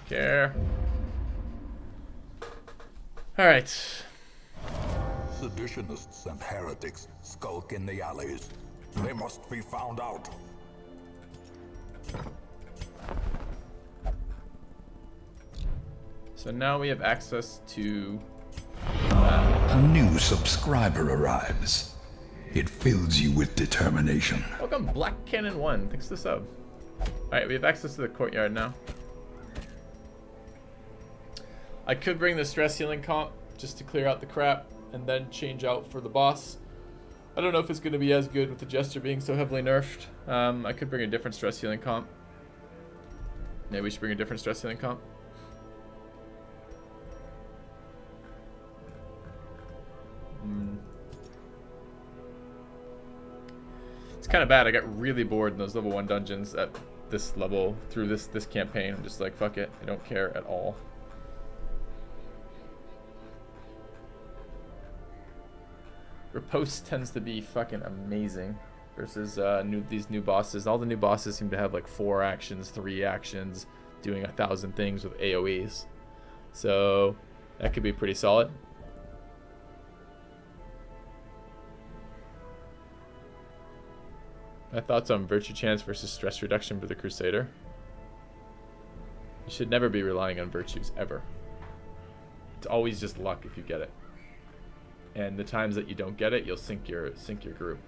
Care. Alright. Seditionists and heretics skulk in the alleys. They must be found out. So now we have access to... A new subscriber arrives. It fills you with determination. Welcome, Black Cannon 1. Thanks for the sub. Alright, we have access to the courtyard now. I could bring the stress healing comp just to clear out the crap and then change out for the boss. I don't know if it's going to be as good with the Jester being so heavily nerfed. I could bring a different stress healing comp. Maybe we should bring a different stress healing comp. It's kind of bad. I got really bored in those level 1 dungeons at this level through this campaign. I'm just like, fuck it. I don't care at all. Riposte tends to be fucking amazing versus these new bosses. All the new bosses seem to have like 4 actions, 3 actions, doing 1,000 things with AoEs. So that could be pretty solid. My thoughts on Virtue Chance versus Stress Reduction for the Crusader. You should never be relying on virtues, ever. It's always just luck if you get it. And the times that you don't get it, you'll sink your group.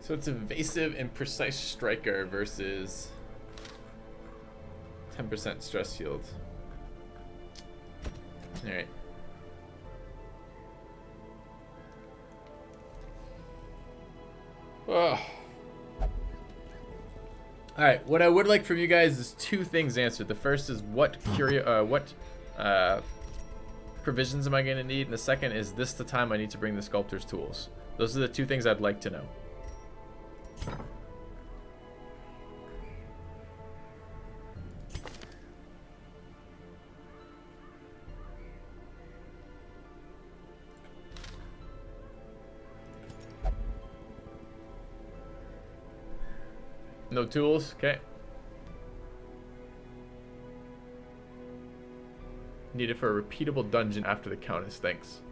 So it's evasive and precise striker versus 10% stress shield. Alright. Oh. Alright, what I would like from you guys is 2 things answered. The first is what provisions am I going to need? And the second is this the time I need to bring the sculptor's tools? Those are the 2 things I'd like to know. No tools? Okay. Needed for a repeatable dungeon after the Countess. Thanks.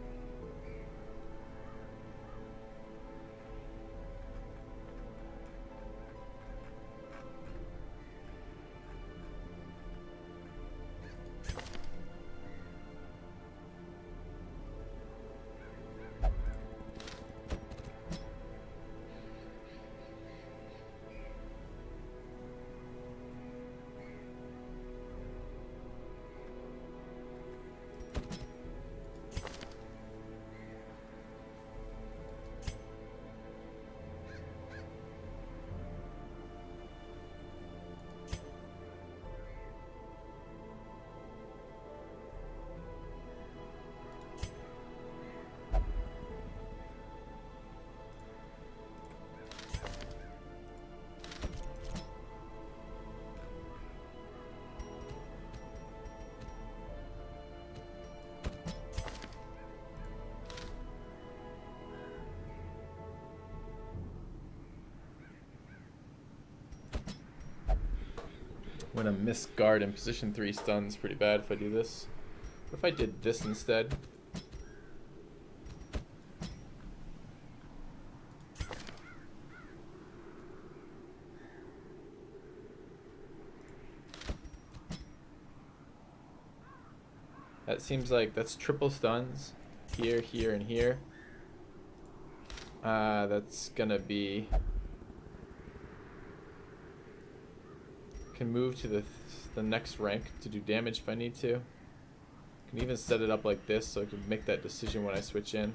When a missed guard in position 3 stuns, pretty bad if I do this. What if I did this instead? That seems like that's triple stuns. Here, here, and here. That's gonna be... Can move to the next rank to do damage if I need to. Can even set it up like this so I can make that decision when I switch in.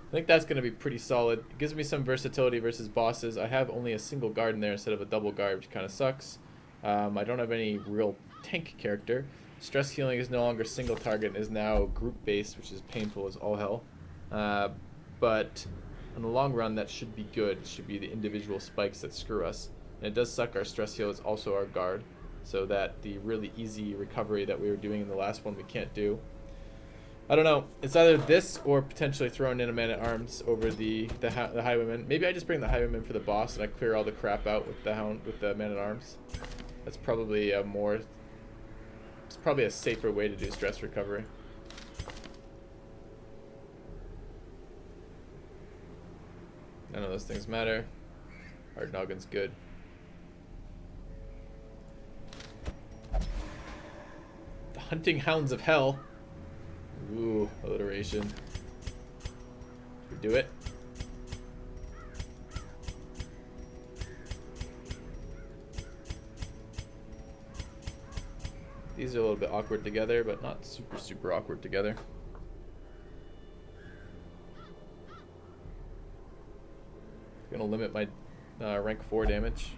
I think that's going to be pretty solid. It gives me some versatility versus bosses. I have only a single guard in there instead of a double guard, which kind of sucks. I don't have any real tank character. Stress healing is no longer single target and is now group based, which is painful as all hell. But in the long run, that should be good. It should be the individual spikes that screw us. And it does suck our stress heal is also our guard, so that the really easy recovery that we were doing in the last one we can't do. I don't know. It's either this or potentially throwing in a man-at-arms over the highwayman. Maybe I just bring the highwayman for the boss and I clear all the crap out with the man-at-arms. That's probably it's probably a safer way to do stress recovery. None of those things matter. Hard noggin's good. The Hunting Hounds of Hell. Ooh, alliteration. Should we do it? These are a little bit awkward together, but not super awkward together. I'm gonna limit my rank 4 damage.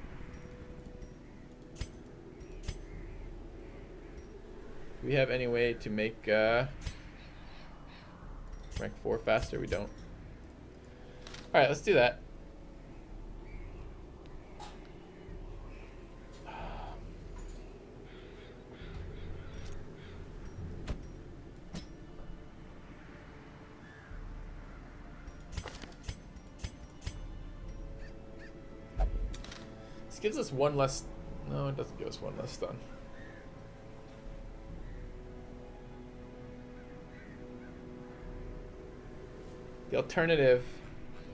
Do we have any way to make rank 4 faster? We don't. Alright, let's do that. This gives us one less. No, it doesn't give us one less stun. The alternative,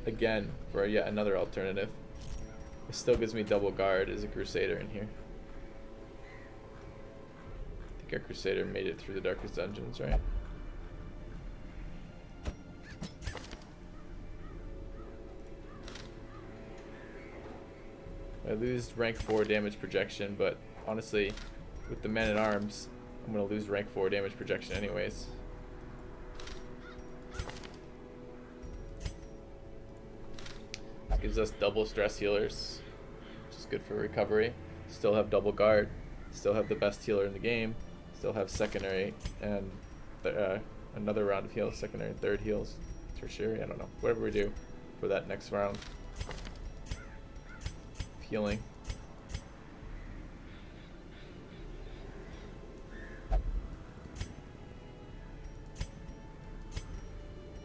again, for yet another alternative, it still gives me double guard as a Crusader in here. I think our Crusader made it through the darkest dungeons, right? I lose rank 4 damage projection, but honestly, with the man-at-arms, I'm going to lose rank 4 damage projection anyways. Gives us double stress healers, which is good for recovery. Still have double guard, still have the best healer in the game, still have secondary and another round of heals, secondary and third heals, tertiary, I don't know, whatever we do for that next round. Healing.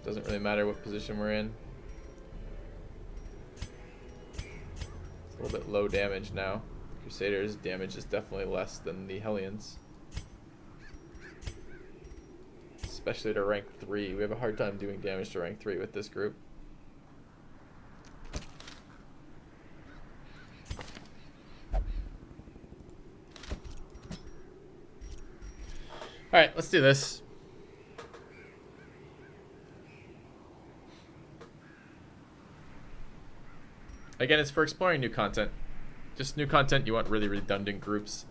Doesn't really matter what position we're in. A little bit low damage now. Crusader's damage is definitely less than the Hellions. Especially to rank 3. We have a hard time doing damage to rank 3 with this group. Alright, let's do this. Again, it's for exploring new content. Just new content, you want really redundant groups.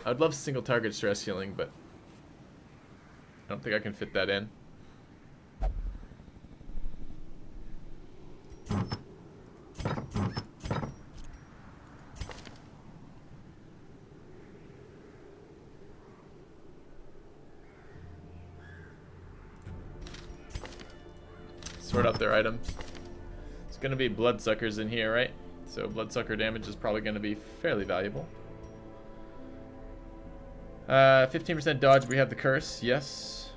I'd love single target stress healing, but I don't think I can fit that in. Sort out their items. Going to be bloodsuckers in here, right? So bloodsucker damage is probably going to be fairly valuable. 15% dodge, we have the curse, yes.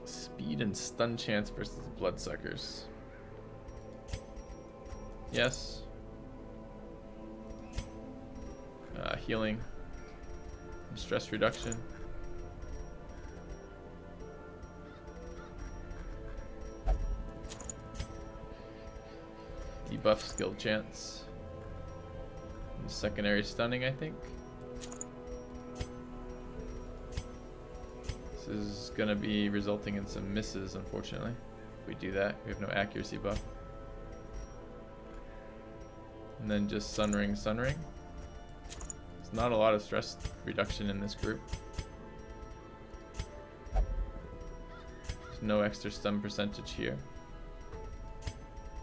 Speed and stun chance versus bloodsuckers. Yes. Healing. Stress reduction. Debuff skill chance. And secondary stunning, I think. This is going to be resulting in some misses, unfortunately. If we do that, we have no accuracy buff. And then just Sunring, Sunring. There's not a lot of stress reduction in this group. There's no extra stun percentage here.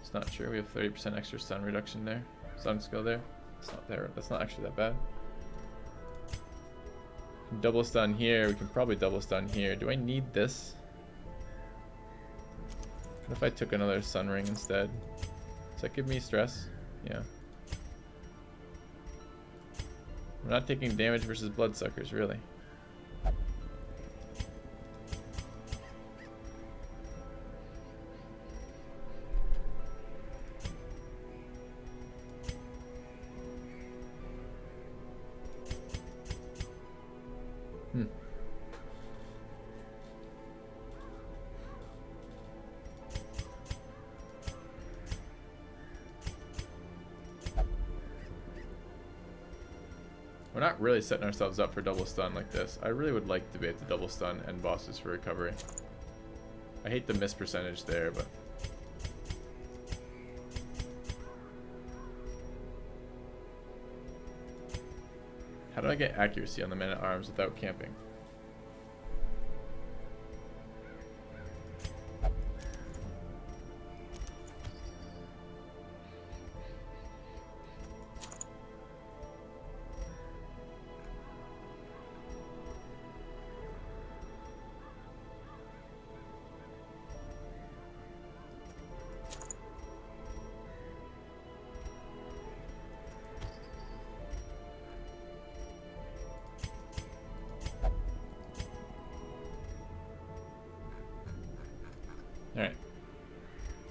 It's not true. We have 30% extra stun reduction there. Stun skill there. It's not there. That's not actually that bad. Double stun here. We can probably double stun here. Do I need this? What if I took another Sun Ring instead? Does that give me stress? Yeah. We're not taking damage versus bloodsuckers, really. We're not really setting ourselves up for double stun like this. I really would like to be able to double stun and bosses for recovery. I hate the miss percentage there, but... How do I get accuracy on the man at arms without camping? Alright.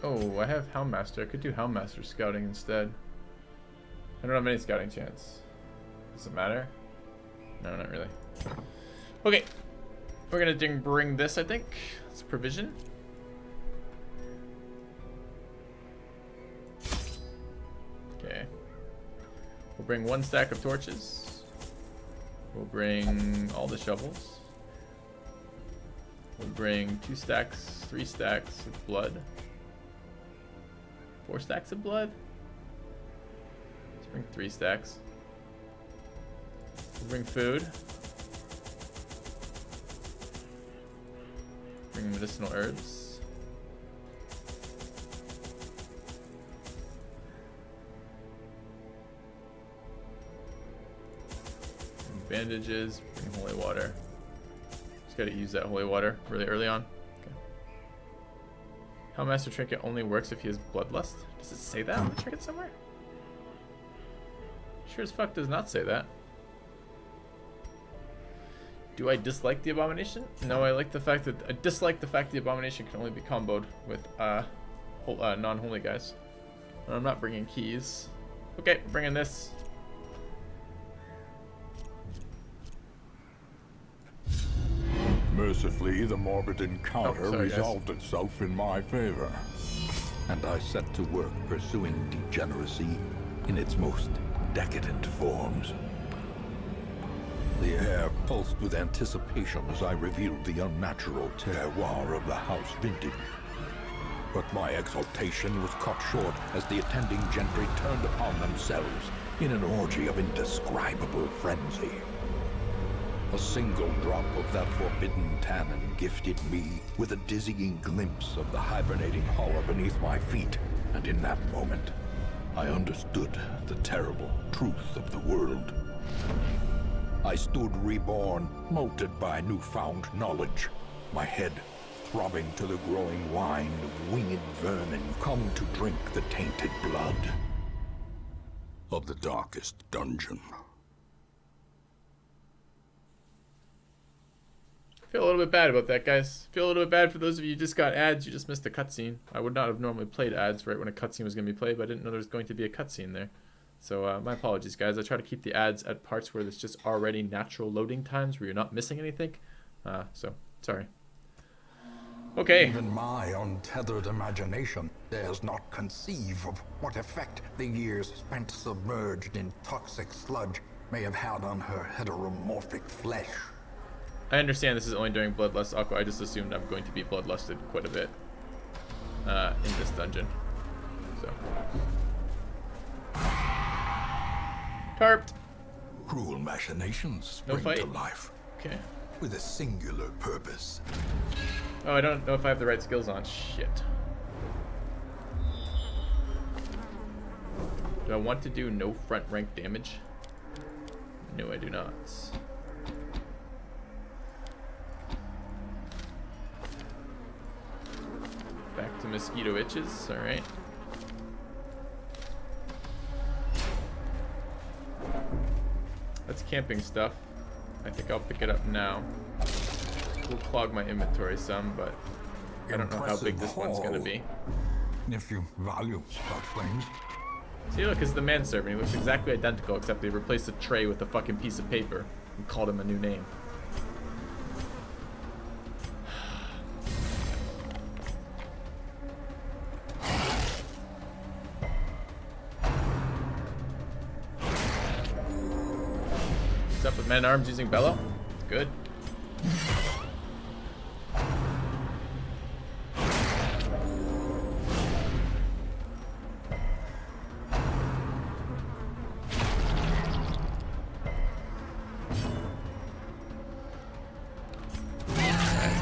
Oh, I have Houndmaster. I could do Houndmaster scouting instead. I don't have any scouting chance. Does it matter? No, not really. Okay. We're gonna bring this, I think. It's provision. Okay. We'll bring 1 stack of torches. We'll bring all the shovels. We'll bring 2 stacks, 3 stacks of blood. 4 stacks of blood? Let's bring 3 stacks. We'll bring food. Bring medicinal herbs. Bring bandages, bring holy water. Gotta use that holy water really early on. Okay. Houndmaster trinket only works if he has bloodlust. Does it say that on the trinket somewhere? Sure as fuck does not say that. Do I dislike the abomination? No, I dislike the fact the abomination can only be comboed with non-holy guys. And I'm not bringing keys. Okay, bringing this. Mercifully, the morbid encounter resolved itself in my favor, and I set to work pursuing degeneracy in its most decadent forms. The air pulsed with anticipation as I revealed the unnatural terroir of the house vintage. But my exultation was cut short as the attending gentry turned upon themselves in an orgy of indescribable frenzy. A single drop of that forbidden tannin gifted me with a dizzying glimpse of the hibernating horror beneath my feet, and in that moment, I understood the terrible truth of the world. I stood reborn, molded by newfound knowledge, my head throbbing to the growing wine of winged vermin come to drink the tainted blood of the darkest dungeon. Feel a little bit bad about that, guys. Feel a little bit bad for those of you who just got ads. You just missed a cutscene. I would not have normally played ads right when a cutscene was going to be played, but I didn't know there was going to be a cutscene there. So my apologies, guys. I try to keep the ads at parts where there's just already natural loading times where you're not missing anything. So, sorry. Okay. Even my untethered imagination dares not conceive of what effect the years spent submerged in toxic sludge may have had on her heteromorphic flesh. I understand this is only during Bloodlust Aqua. I just assumed I'm going to be bloodlusted quite a bit in this dungeon. So. Tarped. Cruel machinations No spring to fight. life Okay. with a singular purpose. Oh, I don't know if I have the right skills on. Shit. Do I want to do no front rank damage? No, I do not. Back to mosquito itches. All right. That's camping stuff. I think I'll pick it up now. We'll clog my inventory some, but I don't know how big this one's gonna be. If you value such things. See, look, it's the manservant. He looks exactly identical, except they replaced the tray with a fucking piece of paper and called him a new name. What's up with men-at-arms using bellow? It's good.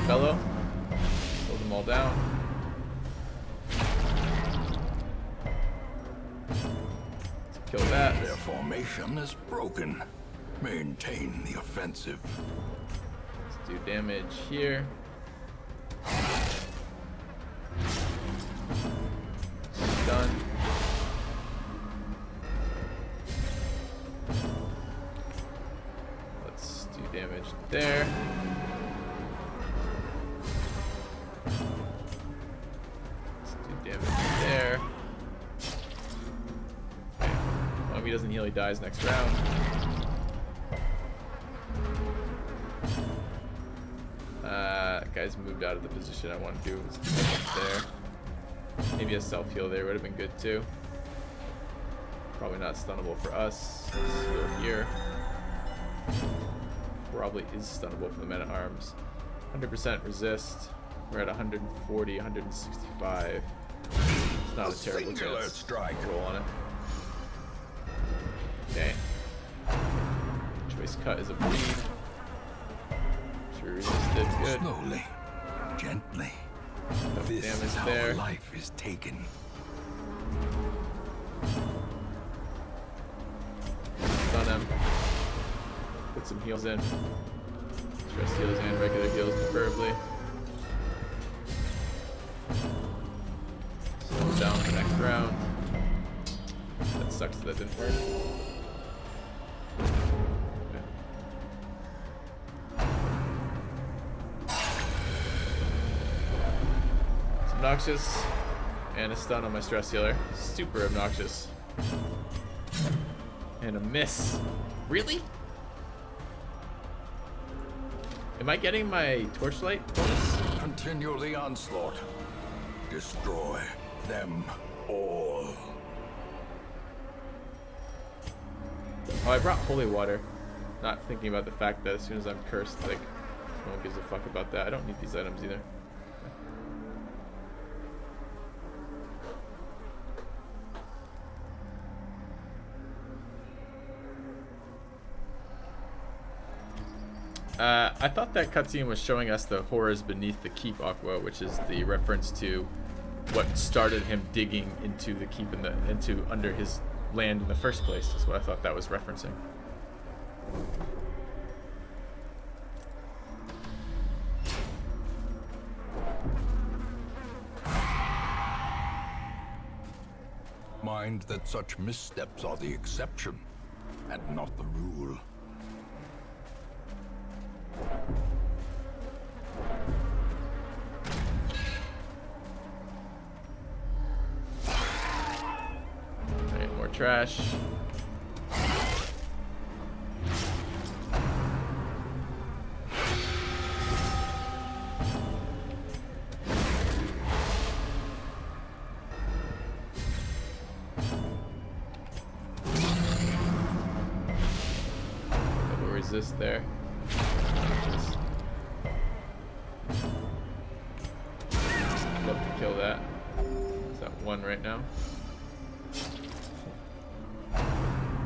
Bellow. Hold them all down. Let's kill that. Their formation is broken. Maintain the offensive. Let's do damage here. Done. Let's do damage there. There. Okay. Well, if he doesn't heal, he dies next round. Guy's moved out of the position I want to do. Let's do there. Maybe a self-heal there would have been good too. Probably not stunnable for us. Let's heal here. Probably is stunnable for the men-at-arms. 100% resist. We're at 140, 165. It's not a terrible chance. Strike. Roll on it. Okay. Choice cut is a bleed. Sure resisted. Good. Slowly, gently. Enough This damage is how there. life is taken. Stun him. Put some heals in. Stress heals and regular heals preferably. Slow him down for next round. That sucks that didn't work. It's obnoxious. And a stun on my stress healer. Super obnoxious. And a miss. Really? Am I getting my torchlight bonus? Continue the onslaught. Destroy them all. Oh, I brought holy water. Not thinking about the fact that as soon as I'm cursed, like, no one gives a fuck about that. I don't need these items either. I thought that cutscene was showing us the horrors beneath the keep, Aqua, which is the reference to what started him digging into the keep into under his land in the first place. Is what I thought that was referencing. Mind that such missteps are the exception and not the rule. Alright, more trash. Double resist there. Love to kill that. Is that one right now?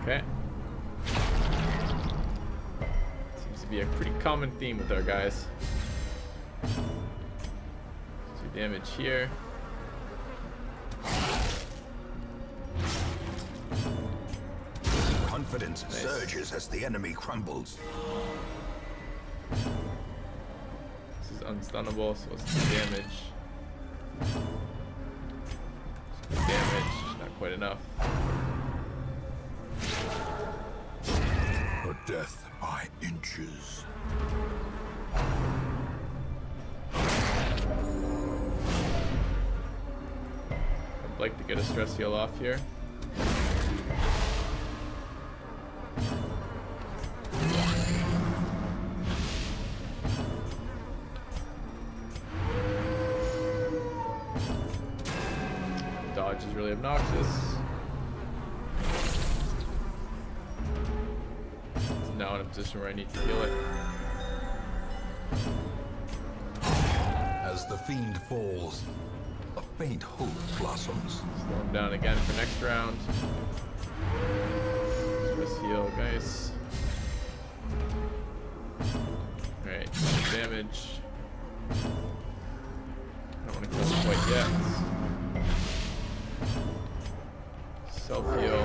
Okay. to be a pretty common theme with our guys. 2 damage here. Confidence surges as the enemy crumbles. This is unstunnable, so what's the damage? Damage, not quite enough. A death by inches. I'd like to get a stress heal off here. Dodge is really obnoxious. It's now in a position where I need to heal it. As the fiend falls, a faint hope blossoms. Slow him down again for next round. Stress heal, guys. Alright, damage. I don't want to kill him quite yet. Self-heal.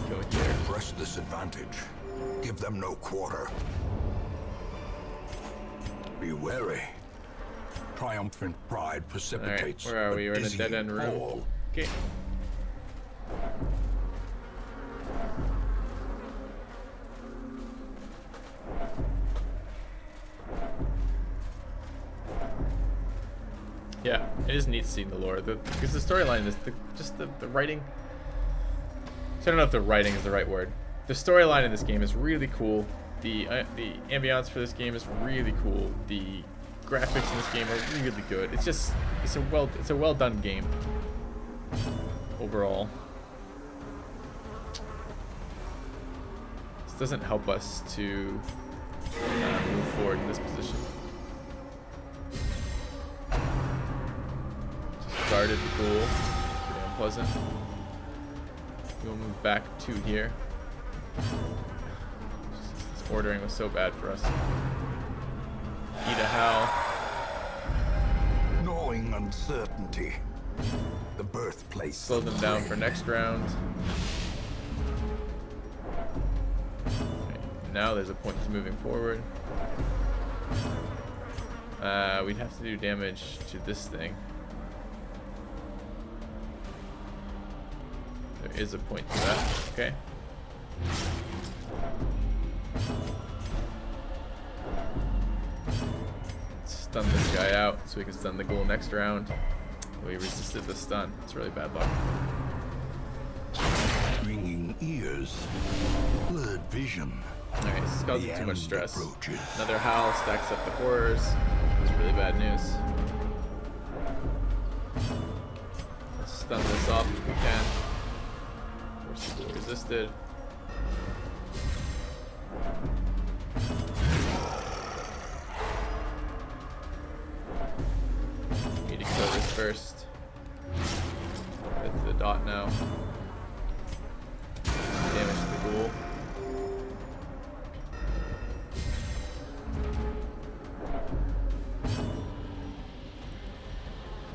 Go here. Press this advantage. Give them no quarter. Be wary. Triumphant pride precipitates. Alright, where are we? We're in a dizzying dead-end room. fall. Okay. Yeah, it is neat seeing the lore. Because the storyline is just the writing. So I don't know if the writing is the right word. The storyline in this game is really cool. The ambiance for this game is really cool. The graphics in this game are really good. It's a well done game overall. This doesn't help us to move forward in this position. Started the goal. Pretty unpleasant. We'll move back 2 here. This ordering was so bad for us. Eat a howl. Gnawing uncertainty. The birthplace. Slow them down for next round. Okay, now there's a point to moving forward. We'd have to do damage to this thing. There is a point to that. Okay. Stun this guy out so we can stun the ghoul next round. We resisted the stun. It's really bad luck. Ringing ears. Blurred vision. Alright, this is causing too much stress. Approaches. Another howl stacks up the horrors. It's really bad news. Let's stun this off if we can. Resisted. Need to kill this first. Get to the dot now. Damage to the ghoul.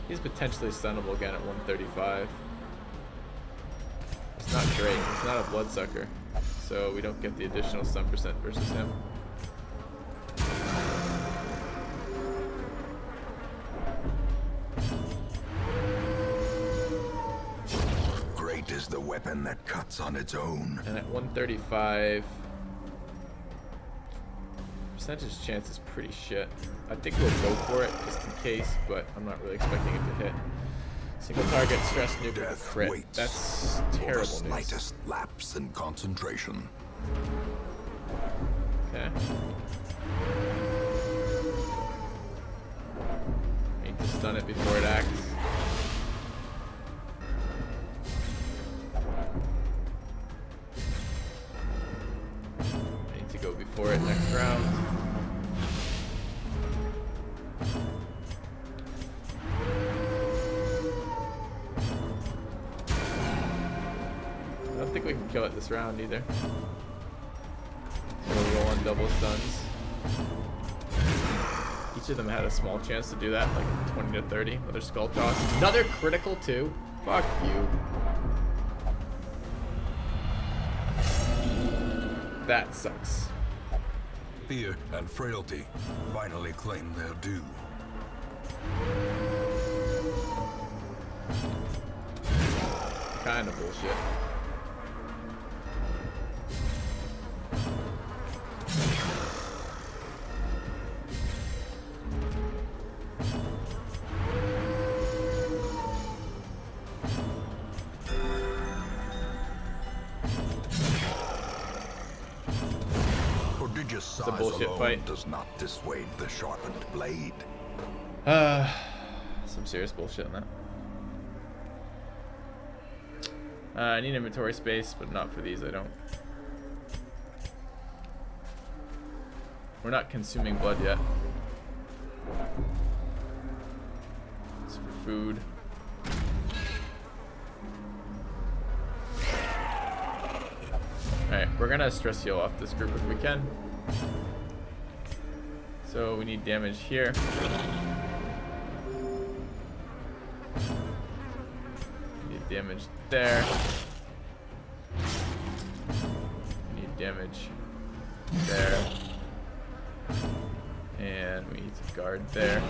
He's potentially stunnable again at 135. It's not great. It's not a bloodsucker, so we don't get the additional stun percent versus him. Great is the weapon that cuts on its own. And at 135, percentage chance is pretty shit. I think we'll go for it just in case, but I'm not really expecting it to hit. Single target stress nuke with a crit. That's terrible news. Slightest lapse in concentration. Okay. Need to stun it before it acts. I need to go before it next round. I don't think we can kill it this round either. It'll roll on double stuns. Each of them had a small chance to do that, like 20 to 30 with their skull toss. Another critical too. Fuck you. That sucks. Fear and frailty finally claim their due. Kind of bullshit. Prodigious size a bullshit alone fight. does not dissuade the sharpened blade. Some serious bullshit on that. I need inventory space, but not for these, I don't. We're not consuming blood yet. It's for food. Alright, we're gonna stress heal off this group if we can. So we need damage here. Need damage there. Need damage there. And we need to guard there.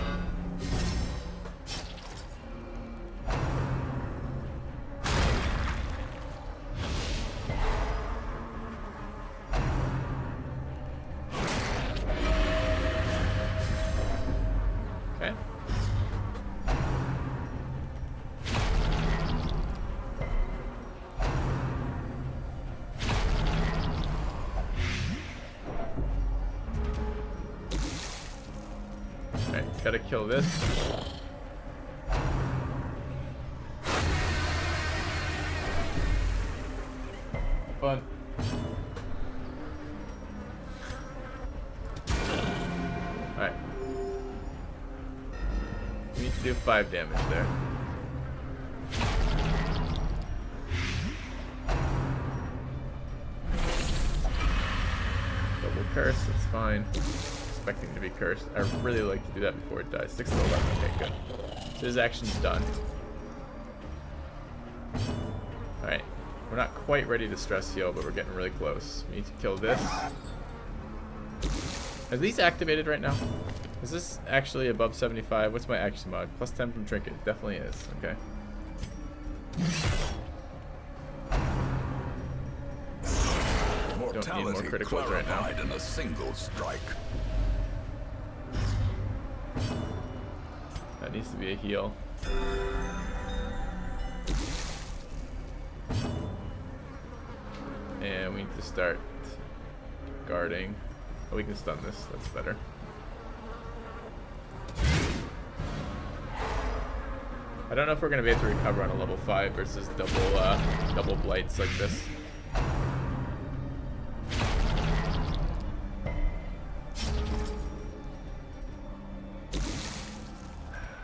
Okay. Alright, gotta kill this. Fun. Alright. We need to do 5 damage there. Double curse, that's fine. Expecting to be cursed. I really like to do that before it dies. 6 to 11, okay, good. So his action's done. Alright. We're not quite ready to stress heal, but we're getting really close. We need to kill this. Are these activated right now? Is this actually above 75? What's my action mod? Plus 10 from trinket. Definitely is. Okay. Don't need more criticals right now. In a single strike. That needs to be a heal. And we need to start guarding. Oh, we can stun this. That's better. I don't know if we're gonna be able to recover on a level 5 versus double blights like this.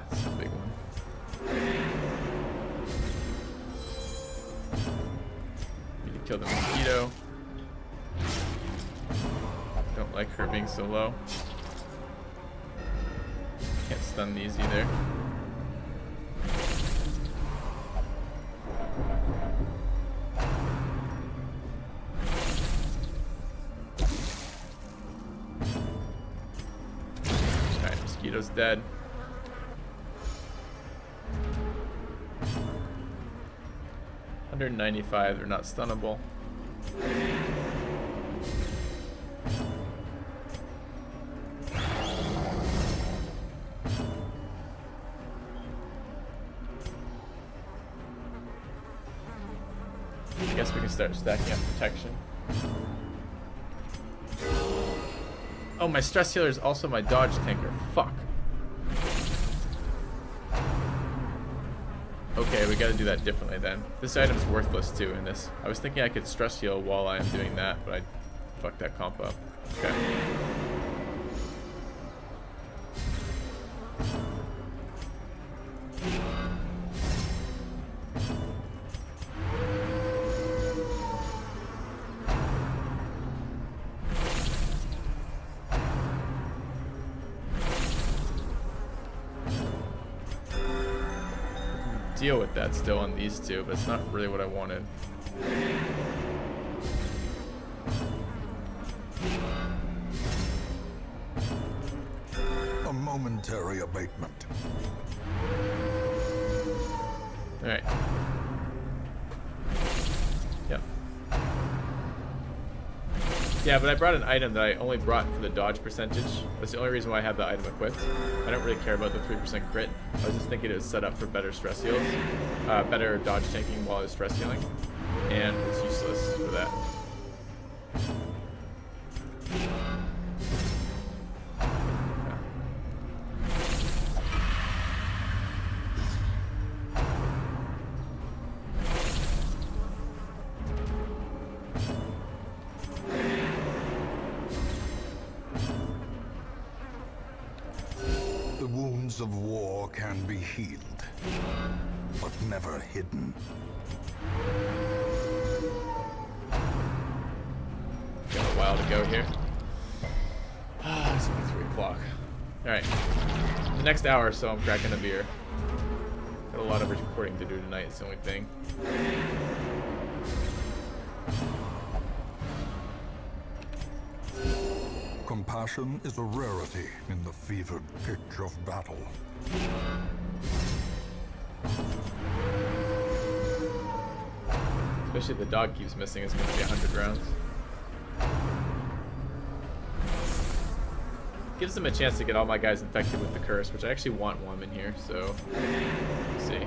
That's a big one. Need to kill the mosquito. Don't like her being so low. Can't stun these either. Alright, mosquito's dead. $195, they're not stunnable. I guess we can start stacking up protection. Oh, my stress healer is also my dodge tanker. Fuck. Okay, we gotta do that differently then. This item's worthless too in this. I was thinking I could stress heal while I am doing that, but I fucked that comp up. Okay. deal with that still on these two, but it's not really what I wanted. A momentary abatement. Alright. Yep. Yeah, but I brought an item that I only brought for the dodge percentage. That's the only reason why I have the item equipped. I don't really care about the 3% crit. I was just thinking it was set up for better stress heals. Better dodge tanking while I was stress healing. And it's useless for that. Of war can be healed, but never hidden. Got a while to go here. It's only 3 o'clock. Alright. The next hour or so I'm cracking a beer. Got a lot of recording to do tonight, it's the only thing. Compassion is a rarity in the fevered pitch of battle. Especially if the dog keeps missing, it's going to be 100 rounds. Gives them a chance to get all my guys infected with the curse, which I actually want one in here, so we'll see.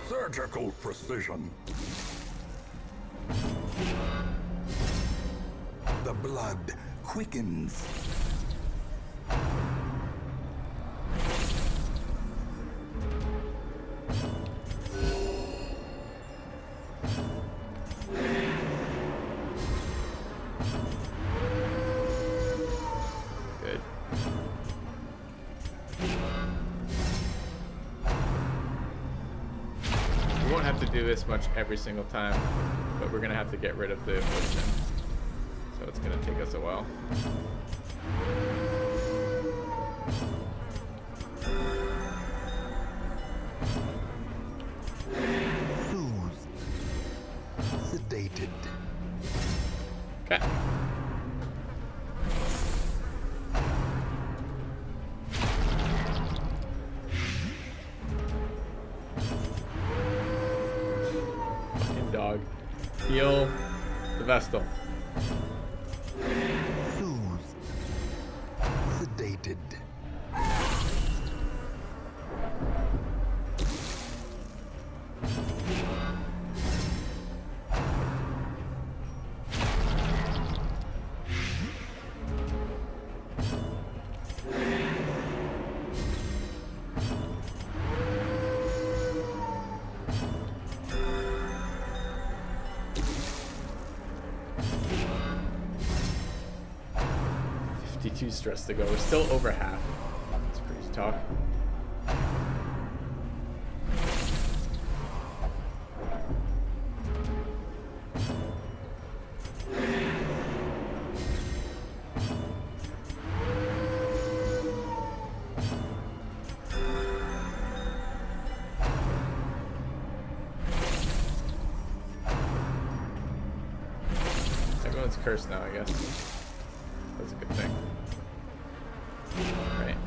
Surgical precision. The blood quickens. Good. We won't have to do this much every single time, but we're gonna have to get rid of the affliction. So it's gonna take us a while. Soothed. Sedated. Okay. Fucking dog. Heal the Vestal. Soothed. Sedated. Stress to go. We're still over half. That's crazy talk. Everyone's cursed now, I guess. That's a good thing. Right.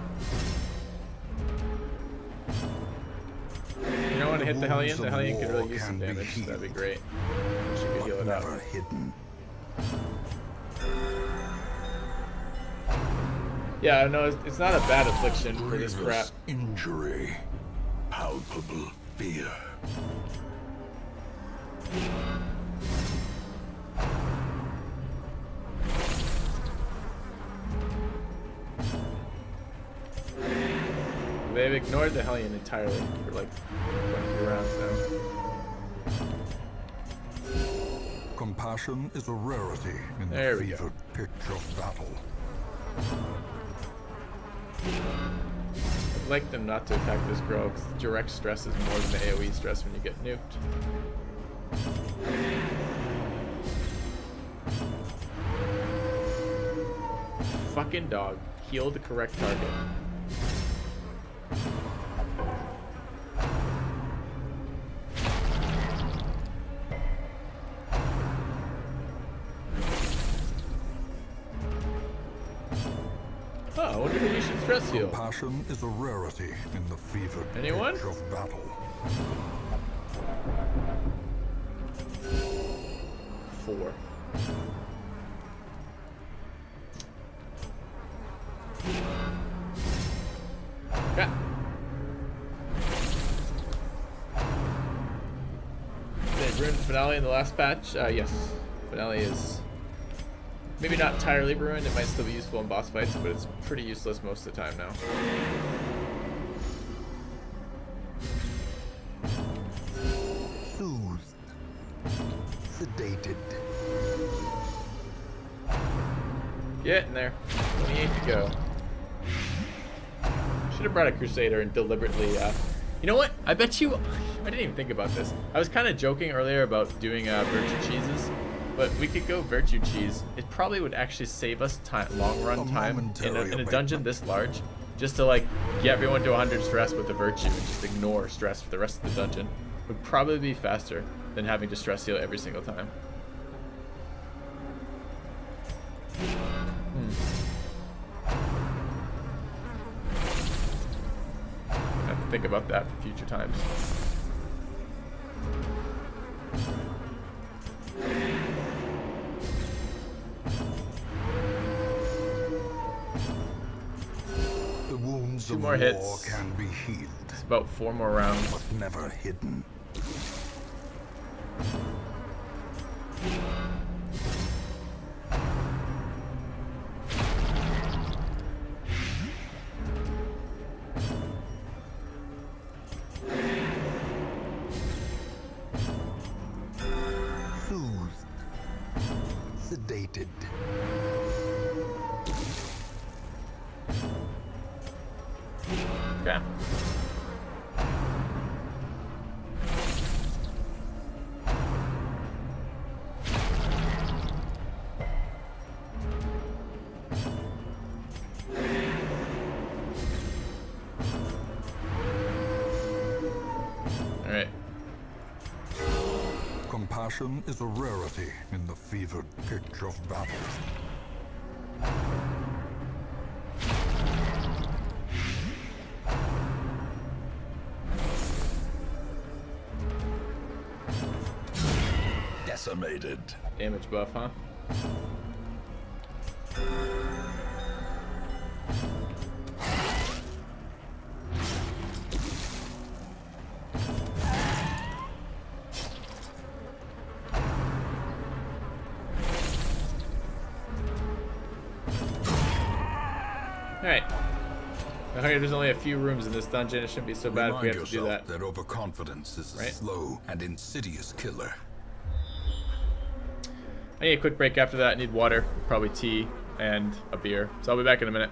You don't want to hit the Hellion? The Hellion could really use some damage. That'd be great. She could heal it up. Never hidden. Yeah, I know it's not a bad affliction for this crap. Injury. Palpable fear. They've ignored the Hellion entirely for like 23 rounds now. Compassion is a rarity in the fevered pitch of battle. I'd like them not to attack this girl, because direct stress is more than the AoE stress when you get nuked. Fucking dog. Heal the correct target. Oh, I wonder if we should stress heal. Compassion is a rarity in the fevered pitch of battle. Four. Yeah. Did ruin finale in the last patch? Yes. Finale is maybe not entirely ruined. It might still be useful in boss fights, but it's pretty useless most of the time now. Soothed. Sedated. Getting there. 28 to go. Should have brought a Crusader and deliberately, you know what? I bet you, I didn't even think about this. I was kind of joking earlier about doing virtue cheeses, but we could go virtue cheese. It probably would actually save us time, long run time in a dungeon this large, just to like get everyone to 100 stress with the virtue and just ignore stress for the rest of the dungeon. Would probably be faster than having to stress heal every single time. I have to think about that for future times. The wounds Two of more war hits. can be healed, It's about 4 more rounds. but never hidden. Soothed. Sedated. Okay. All right. Compassion is a rarity in the fevered pitch of battle. Decimated. Damage buff, huh? Alright. I heard there's only a few rooms in this dungeon. It shouldn't be so bad if we have to do that. That overconfidence is a Right? slow and insidious killer. I need a quick break after that. I need water, probably tea, and a beer. So I'll be back in a minute.